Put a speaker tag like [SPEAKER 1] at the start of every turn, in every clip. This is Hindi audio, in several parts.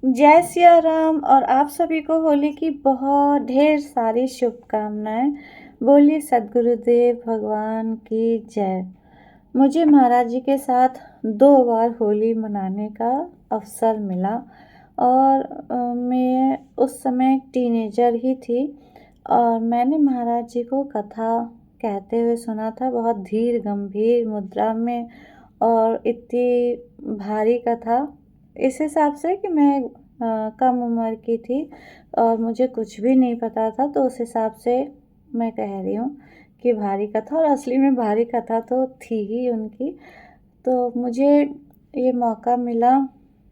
[SPEAKER 1] जय सिया राम और आप सभी को होली की बहुत ढेर सारी शुभकामनाएं। बोलिए सद्गुरुदेव भगवान की जय। मुझे महाराज जी के साथ 2 बार होली मनाने का अवसर मिला और मैं उस समय टीनेजर ही थी और मैंने महाराज जी को कथा कहते हुए सुना था, बहुत धीर गंभीर मुद्रा में और इतनी भारी कथा। इस हिसाब से कि मैं कम उम्र की थी और मुझे कुछ भी नहीं पता था, तो उस हिसाब से मैं कह रही हूँ कि भारी कथा, और असली में भारी कथा तो थी ही उनकी। तो मुझे ये मौका मिला,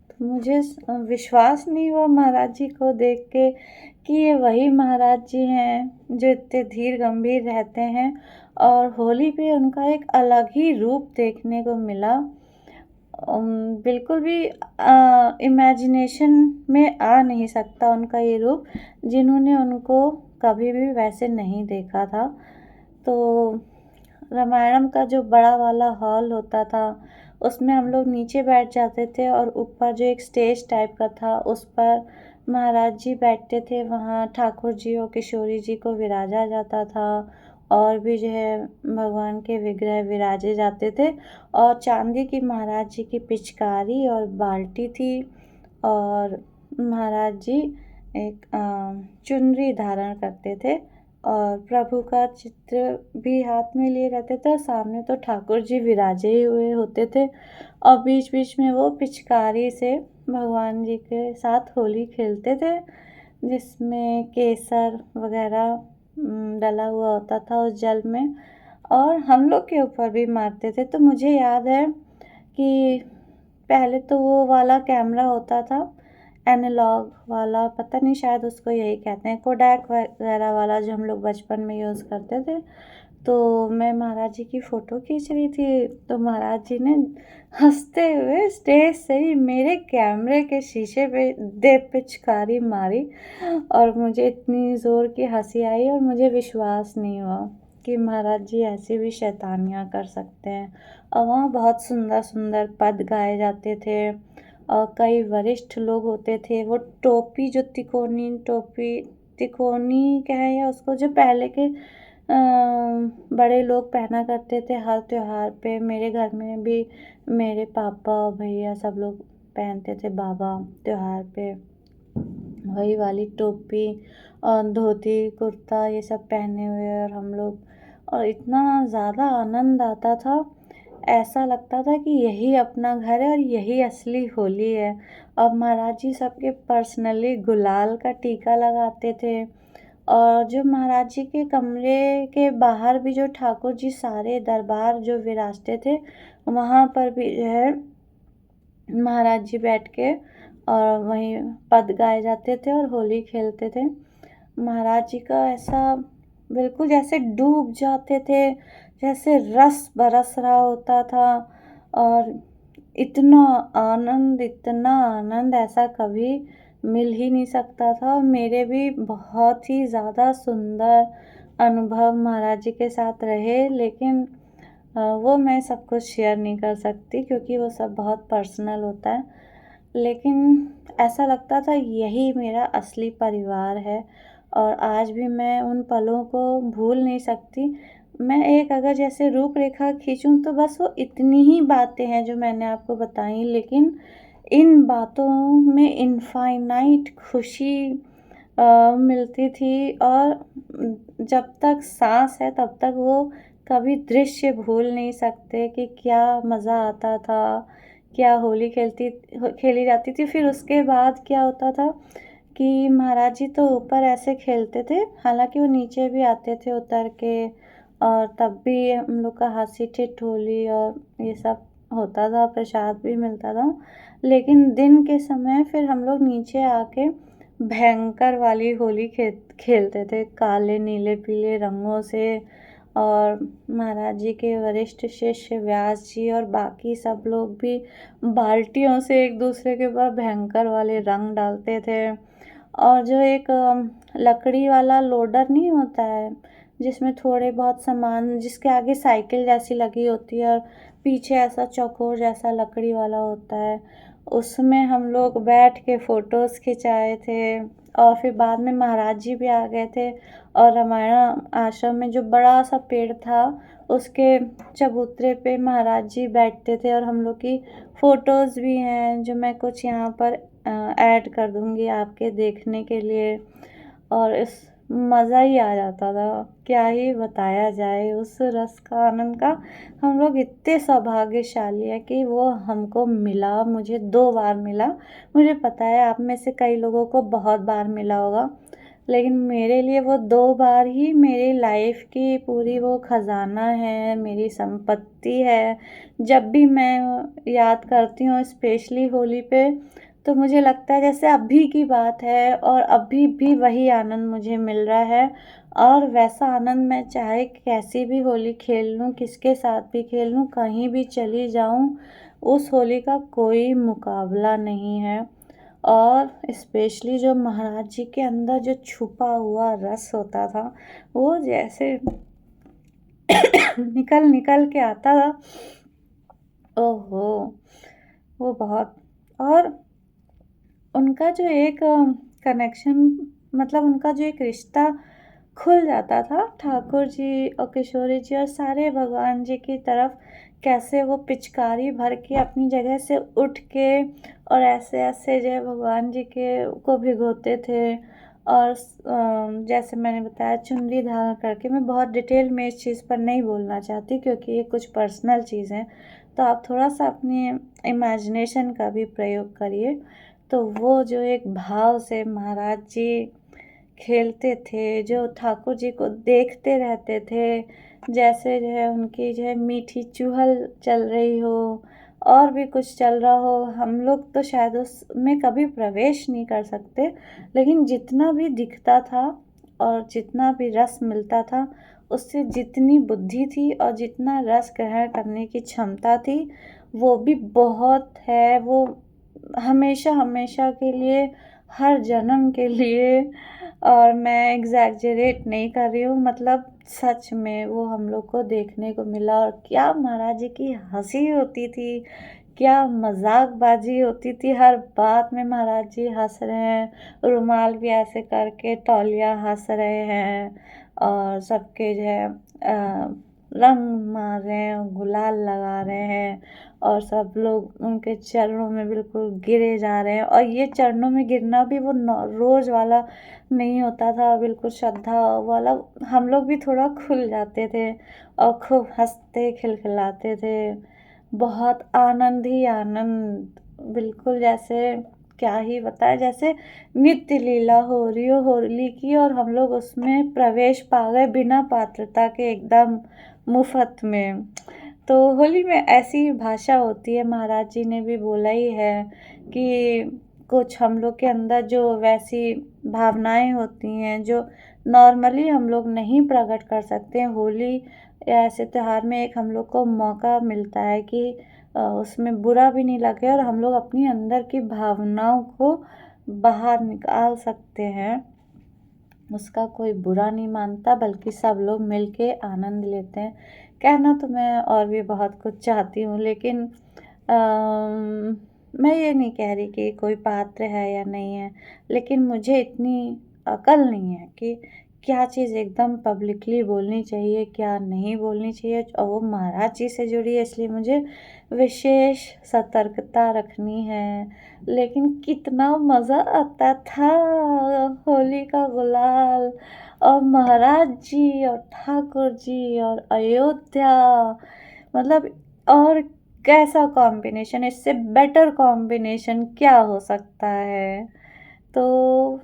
[SPEAKER 1] तो मुझे विश्वास नहीं हुआ महाराज जी को देख के कि ये वही महाराज जी हैं जो इतने धीर गंभीर रहते हैं, और होली पे उनका एक अलग ही रूप देखने को मिला। बिल्कुल भी इमेजिनेशन में आ नहीं सकता उनका ये रूप, जिन्होंने उनको कभी भी वैसे नहीं देखा था। तो रामायणम का जो बड़ा वाला हॉल होता था, उसमें हम लोग नीचे बैठ जाते थे और ऊपर जो एक स्टेज टाइप का था उस पर महाराज जी बैठते थे। वहाँ ठाकुर जी और किशोरी जी को विराजा जाता था और भी जो है भगवान के विग्रह विराजे जाते थे, और चांदी की महाराज जी की पिचकारी और बाल्टी थी, और महाराज जी एक चुनरी धारण करते थे और प्रभु का चित्र भी हाथ में लिए रहते थे, और सामने तो ठाकुर जी विराजे हुए होते थे और बीच बीच में वो पिचकारी से भगवान जी के साथ होली खेलते थे, जिसमें केसर वगैरह डला हुआ होता था उस जल में, और हम लोग के ऊपर भी मारते थे। तो मुझे याद है कि पहले तो वो वाला कैमरा होता था, एनालॉग वाला, पता नहीं शायद उसको यही कहते हैं, कोडैक वगैरह वाला जो हम लोग बचपन में यूज़ करते थे। तो मैं महाराज जी की फ़ोटो खींच रही थी, तो महाराज जी ने हंसते हुए स्टेज से ही मेरे कैमरे के शीशे पे दे पिचकारी मारी, और मुझे इतनी ज़ोर की हंसी आई और मुझे विश्वास नहीं हुआ कि महाराज जी ऐसी भी शैतानियाँ कर सकते हैं। और वहाँ बहुत सुंदर सुंदर पद गाए जाते थे और कई वरिष्ठ लोग होते थे। वो टोपी जो तिकोनी टोपी, तिकोनी कहें या उसको, जो पहले के बड़े लोग पहना करते थे हर त्योहार पे, मेरे घर में भी मेरे पापा और भैया सब लोग पहनते थे, बाबा त्योहार पे वही वाली टोपी और धोती कुर्ता ये सब पहने हुए, और हम लोग, और इतना ज़्यादा आनंद आता था, ऐसा लगता था कि यही अपना घर है और यही असली होली है। अब महाराज जी सबके पर्सनली गुलाल का टीका लगाते थे, और जो महाराज जी के कमरे के बाहर भी जो ठाकुर जी सारे दरबार जो विराजते थे, वहाँ पर भी जो है महाराज जी बैठ के और वहीं पद गाए जाते थे और होली खेलते थे। महाराज जी का ऐसा बिल्कुल जैसे डूब जाते थे, जैसे रस बरस रहा होता था, और इतना आनंद ऐसा कभी मिल ही नहीं सकता था। मेरे भी बहुत ही ज़्यादा सुंदर अनुभव महाराज जी के साथ रहे, लेकिन वो मैं सब कुछ शेयर नहीं कर सकती क्योंकि वो सब बहुत पर्सनल होता है। लेकिन ऐसा लगता था यही मेरा असली परिवार है, और आज भी मैं उन पलों को भूल नहीं सकती। मैं एक अगर जैसे रूपरेखा खींचूँ तो बस वो इतनी ही बातें हैं जो मैंने आपको बताई, लेकिन इन बातों में इनफाइनाइट खुशी मिलती थी, और जब तक सांस है तब तक वो कभी दृश्य भूल नहीं सकते कि क्या मज़ा आता था, क्या होली खेली जाती थी। फिर उसके बाद क्या होता था कि महाराज जी तो ऊपर ऐसे खेलते थे, हालांकि वो नीचे भी आते थे उतर के, और तब भी हम लोग का हंसी ठिठोली और ये सब होता था, प्रसाद भी मिलता था। लेकिन दिन के समय फिर हम लोग नीचे आके भयंकर वाली होली खेलते थे, काले नीले पीले रंगों से, और महाराज जी के वरिष्ठ शिष्य व्यास जी और बाकी सब लोग भी बाल्टियों से एक दूसरे के ऊपर भयंकर वाले रंग डालते थे। और जो एक लकड़ी वाला लोडर नहीं होता है, जिसमें थोड़े बहुत सामान, जिसके आगे साइकिल जैसी लगी होती है और पीछे ऐसा चौकोर जैसा लकड़ी वाला होता है, उसमें हम लोग बैठ के फ़ोटोज़ खिंचाए थे और फिर बाद में महाराज जी भी आ गए थे और रामायण आश्रम में जो बड़ा सा पेड़ था उसके चबूतरे पे महाराज जी बैठते थे और हम लोग की फ़ोटोज़ भी हैं जो मैं कुछ यहाँ पर ऐड कर दूँगी आपके देखने के लिए। और इस मज़ा ही आ जाता था, क्या ही बताया जाए उस रस का, आनंद का। हम लोग इतने सौभाग्यशाली हैं कि वो हमको मिला, मुझे 2 बार मिला। मुझे पता है आप में से कई लोगों को बहुत बार मिला होगा, लेकिन मेरे लिए वो 2 बार ही मेरी लाइफ़ की पूरी वो खज़ाना है, मेरी संपत्ति है। जब भी मैं याद करती हूँ स्पेशली होली पे, तो मुझे लगता है जैसे अभी की बात है और अभी भी वही आनंद मुझे मिल रहा है और वैसा आनंद मैं चाहे कैसी भी होली खेल लूँ, किसके साथ भी खेल लूँ, कहीं भी चली जाऊँ, उस होली का कोई मुकाबला नहीं है। और स्पेशली जो महाराज जी के अंदर जो छुपा हुआ रस होता था, वो जैसे निकल निकल के आता था, ओहो! वो बहुत। और उनका जो एक कनेक्शन, मतलब उनका जो एक रिश्ता खुल जाता था ठाकुर जी और किशोरी जी और सारे भगवान जी की तरफ, कैसे वो पिचकारी भर के अपनी जगह से उठ के और ऐसे ऐसे जो है भगवान जी के को भिगोते थे और जैसे मैंने बताया चुनरी धारण करके। मैं बहुत डिटेल में इस चीज़ पर नहीं बोलना चाहती क्योंकि ये कुछ पर्सनल चीज़ है, तो आप थोड़ा सा अपनी इमेजिनेशन का भी प्रयोग करिए। तो वो जो एक भाव से महाराज जी खेलते थे, जो ठाकुर जी को देखते रहते थे, जैसे जो है उनकी जो है मीठी चुहल चल रही हो और भी कुछ चल रहा हो, हम लोग तो शायद उसमें कभी प्रवेश नहीं कर सकते, लेकिन जितना भी दिखता था और जितना भी रस मिलता था, उससे जितनी बुद्धि थी और जितना रस ग्रहण करने की क्षमता थी, वो भी बहुत है। वो हमेशा हमेशा के लिए, हर जन्म के लिए। और मैं एग्जैजरेट नहीं कर रही हूँ, मतलब सच में वो हम लोग को देखने को मिला। और क्या महाराज जी की हंसी होती थी, क्या मजाकबाजी होती थी, हर बात में महाराज जी हंस रहे हैं, रुमाल भी ऐसे करके तौलिया हंस रहे हैं और सबके जो है रंग मार रहे हैं, गुलाल लगा रहे हैं और सब लोग उनके चरणों में बिल्कुल गिरे जा रहे हैं। और ये चरणों में गिरना भी वो रोज़ वाला नहीं होता था, बिल्कुल श्रद्धा वाला। हम लोग भी थोड़ा खुल जाते थे और खूब हंसते खिलखिलाते थे। बहुत आनंद ही आनंद, बिल्कुल जैसे क्या ही बताएं, जैसे नित्य लीला हो रही हो होली की और हम लोग उसमें प्रवेश पा गए बिना पात्रता के, एकदम मुफ्त में। तो होली में ऐसी भाषा होती है, महाराज जी ने भी बोला ही है कि कुछ हम लोग के अंदर जो वैसी भावनाएं होती हैं जो नॉर्मली हम लोग नहीं प्रकट कर सकते हैं, होली या ऐसे त्योहार में एक हम लोग को मौका मिलता है कि उसमें बुरा भी नहीं लगे और हम लोग अपनी अंदर की भावनाओं को बाहर निकाल सकते हैं। उसका कोई बुरा नहीं मानता, बल्कि सब लोग मिलके आनंद लेते हैं। कहना तो मैं और भी बहुत कुछ चाहती हूँ, लेकिन मैं ये नहीं कह रही कि कोई पात्र है या नहीं है, लेकिन मुझे इतनी अकल नहीं है कि क्या चीज़ एकदम पब्लिकली बोलनी चाहिए, क्या नहीं बोलनी चाहिए। और वो महाराज जी से जुड़ी है, इसलिए मुझे विशेष सतर्कता रखनी है। लेकिन कितना मज़ा आता था, होली का गुलाल और महाराज जी और ठाकुर जी और अयोध्या, मतलब और कैसा कॉम्बिनेशन, इससे बेटर कॉम्बिनेशन क्या हो सकता है। तो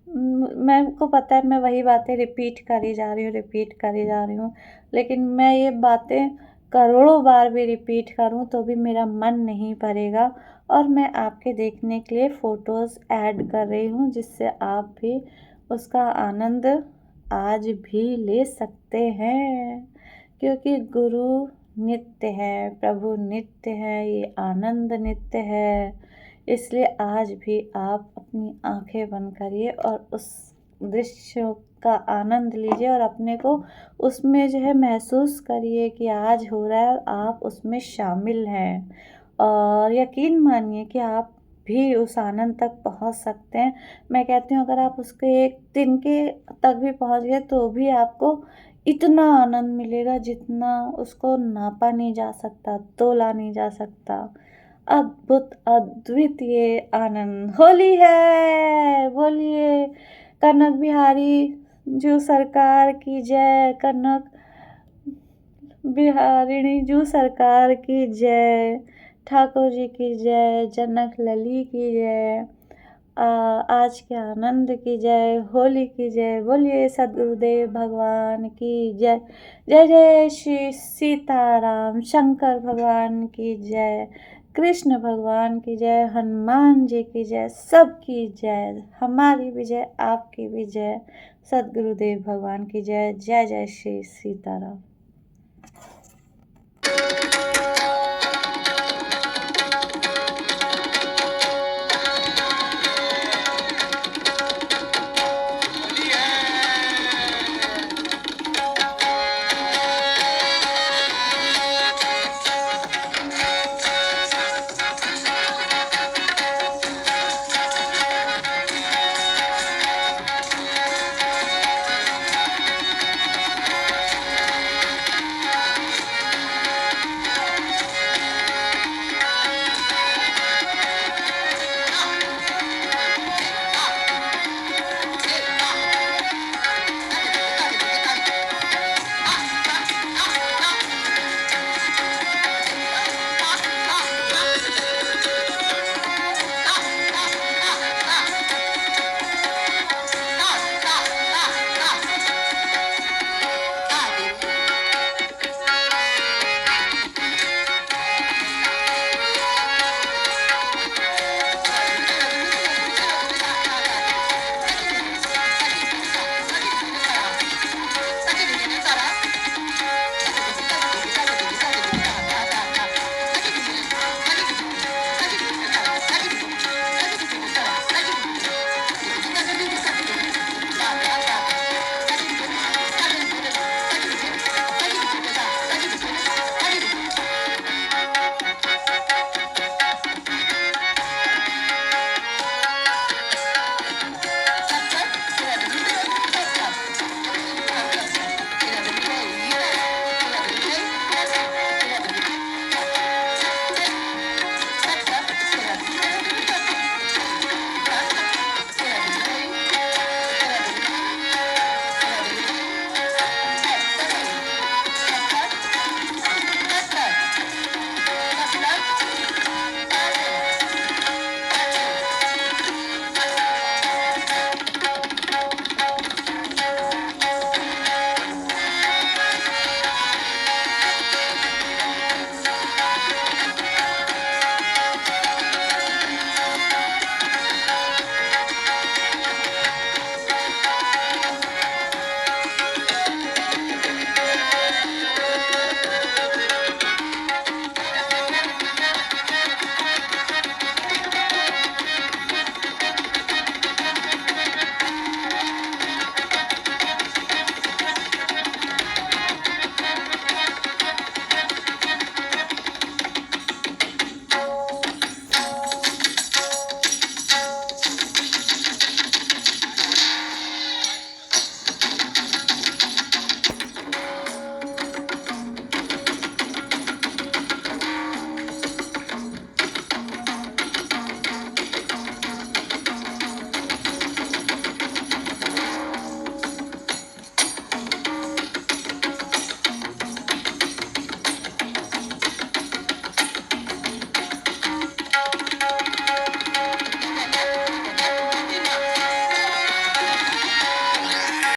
[SPEAKER 1] मेरे को पता है मैं वही बातें रिपीट करी जा रही हूँ, रिपीट करी जा रही हूँ, लेकिन मैं ये बातें करोड़ों बार भी रिपीट करूँ तो भी मेरा मन नहीं भरेगा। और मैं आपके देखने के लिए फ़ोटोज़ ऐड कर रही हूँ, जिससे आप भी उसका आनंद आज भी ले सकते हैं, क्योंकि गुरु नित्य है, प्रभु नित्य है, ये आनंद नित्य है। इसलिए आज भी आप अपनी आंखें बंद करिए और उस दृश्य का आनंद लीजिए और अपने को उसमें जो है महसूस करिए कि आज हो रहा है और आप उसमें शामिल हैं। और यकीन मानिए कि आप भी उस आनंद तक पहुँच सकते हैं। मैं कहती हूँ अगर आप उसके 1 दिन के तक भी पहुँच गए तो भी आपको इतना आनंद मिलेगा जितना उसको नापा नहीं जा सकता, तोला नहीं जा सकता। अद्भुत, अद्वितीय आनंद। होली है, बोलिए कनक बिहारी जू सरकार की जय, कनक बिहारिणी जू सरकार की जय, ठाकुर जी की जय, जनक लली की जय, आज के आनंद की जय, होली की जय। बोलिए सद्गुरुदेव भगवान की जय। जय जय श्री सीताराम, शंकर भगवान की जय, कृष्ण भगवान की जय, हनुमान जी की जय, सबकी जय। हमारी भी जय, आपकी भी जय। सद्गुरुदेव भगवान की जय। जय जय श्री सीताराम।